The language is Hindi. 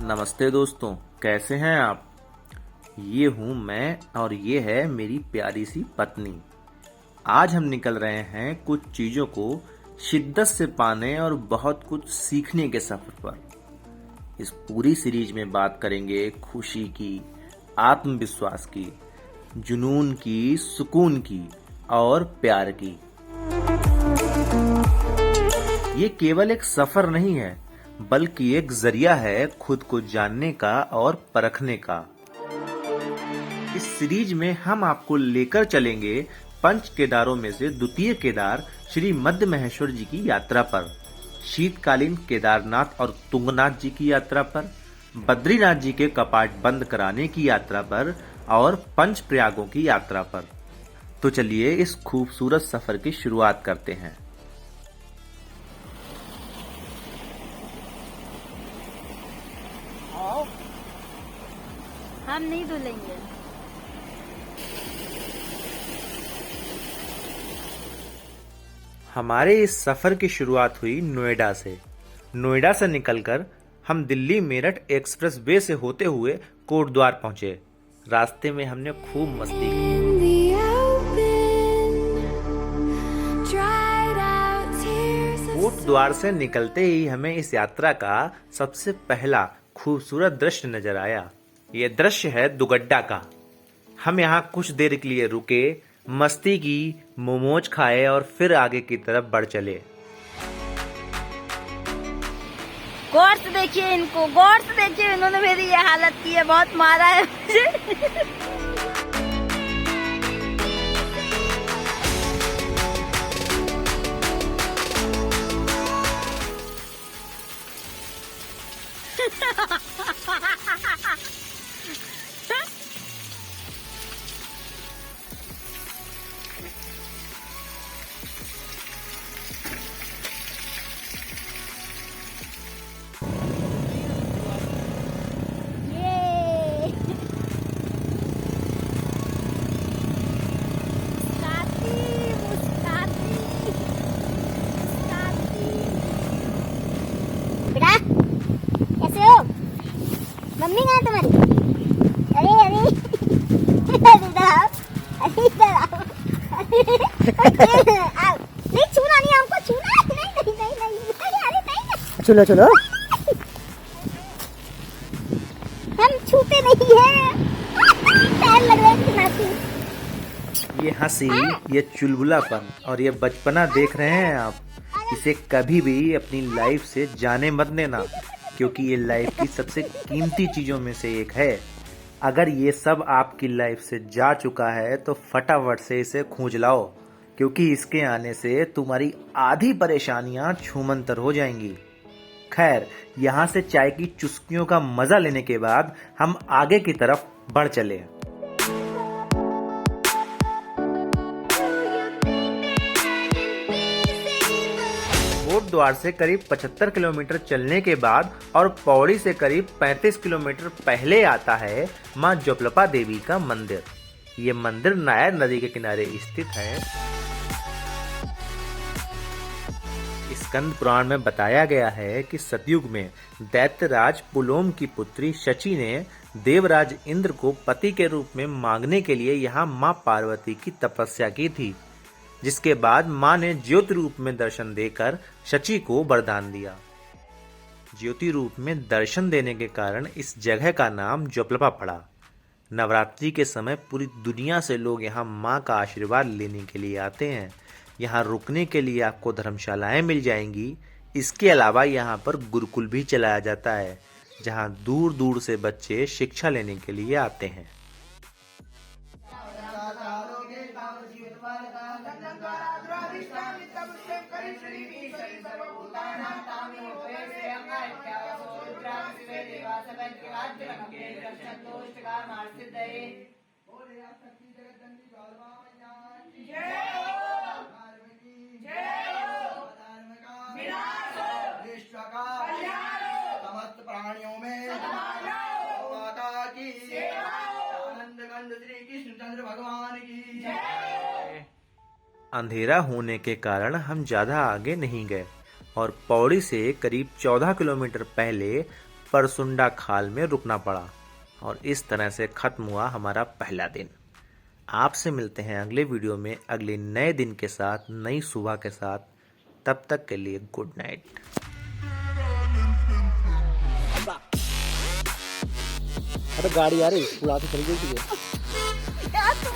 नमस्ते दोस्तों, कैसे हैं आप। ये हूँ मैं और ये है मेरी प्यारी सी पत्नी। आज हम निकल रहे हैं कुछ चीज़ों को शिद्दत से पाने और बहुत कुछ सीखने के सफ़र पर। इस पूरी सीरीज में बात करेंगे खुशी की, आत्मविश्वास की, जुनून की, सुकून की और प्यार की। ये केवल एक सफ़र नहीं है, बल्कि एक जरिया है खुद को जानने का और परखने का। इस सीरीज में हम आपको लेकर चलेंगे पंच केदारों में से द्वितीय केदार श्री मध्य महेश्वर जी की यात्रा पर, शीतकालीन केदारनाथ और तुंगनाथ जी की यात्रा पर, बद्रीनाथ जी के कपाट बंद कराने की यात्रा पर और पंच प्रयागों की यात्रा पर। तो चलिए इस खूबसूरत सफर की शुरुआत करते हैं। हम नहीं धुलेंगे। हमारे इस सफर की शुरुआत हुई नोएडा से। नोएडा से निकलकर हम दिल्ली मेरठ एक्सप्रेस वे से होते हुए कोटद्वार पहुंचे। रास्ते में हमने खूब मस्ती की। कोटद्वार से निकलते ही हमें इस यात्रा का सबसे पहला खूबसूरत दृश्य नजर आया। ये दृश्य है दुगड्डा का। हम यहाँ कुछ देर के लिए रुके, मस्ती की, मोमोज खाए और फिर आगे की तरफ बढ़ चले। गौर से देखिए इनको, गौर से देखिए, इन्होंने मेरी ये हालत की है, बहुत मारा है मुझे। कैसे हो? मम्मी कहाँ है तुम्हारी? अरे अरे इधर आओ, अरे इधर आओ। आओ, नहीं छूना, नहीं हमको छूना, नहीं नहीं नहीं नहीं, अरे नहीं, चलो चलो, हम छूते नहीं हैं। पैर लग रहे हैं नाती। ये हंसी, ये चुलबुलापन और ये बचपना देख रहे हैं आप, इसे कभी भी अपनी लाइफ से जाने मत देना, क्योंकि ये लाइफ की सबसे कीमती चीजों में से एक है। अगर ये सब आपकी लाइफ से जा चुका है तो फटाफट से इसे खोज लाओ, क्योंकि इसके आने से तुम्हारी आधी परेशानियां छूमंतर हो जाएंगी। खैर, यहाँ से चाय की चुस्कियों का मजा लेने के बाद हम आगे की तरफ बढ़ चले। कोटद्वार से करीब 75 किलोमीटर चलने के बाद और पौड़ी से करीब 35 किलोमीटर पहले आता है मां जोपलपा देवी का मंदिर। ये मंदिर नायर नदी के किनारे स्थित है। स्कंद पुराण में बताया गया है कि सतयुग में दैत्यराज पुलोम की पुत्री शची ने देवराज इंद्र को पति के रूप में मांगने के लिए यहाँ मां पार्वती की तपस्या की थी, जिसके बाद मां ने ज्योति रूप में दर्शन देकर शची को वरदान दिया। ज्योति रूप में दर्शन देने के कारण इस जगह का नाम जोपलपा पड़ा। नवरात्रि के समय पूरी दुनिया से लोग यहाँ मां का आशीर्वाद लेने के लिए आते हैं। यहाँ रुकने के लिए आपको धर्मशालाएं मिल जाएंगी। इसके अलावा यहाँ पर गुरुकुल भी चलाया जाता है, जहाँ दूर दूर से बच्चे शिक्षा लेने के लिए आते हैं। समस्त प्राणियों में माता की आनंद कंद श्री कृष्णचंद्र भगवान की। अंधेरा होने के कारण हम ज्यादा आगे नहीं गए और पौड़ी से करीब 14 किलोमीटर पहले परसुंडा खाल में रुकना पड़ा और इस तरह से खत्म हुआ हमारा पहला दिन। आपसे मिलते हैं अगले वीडियो में अगले नए दिन के साथ, नई सुबह के साथ। तब तक के लिए गुड नाइट। अरे गाड़ी आ रही, उड़ा के चली गई थी ये। क्या तुम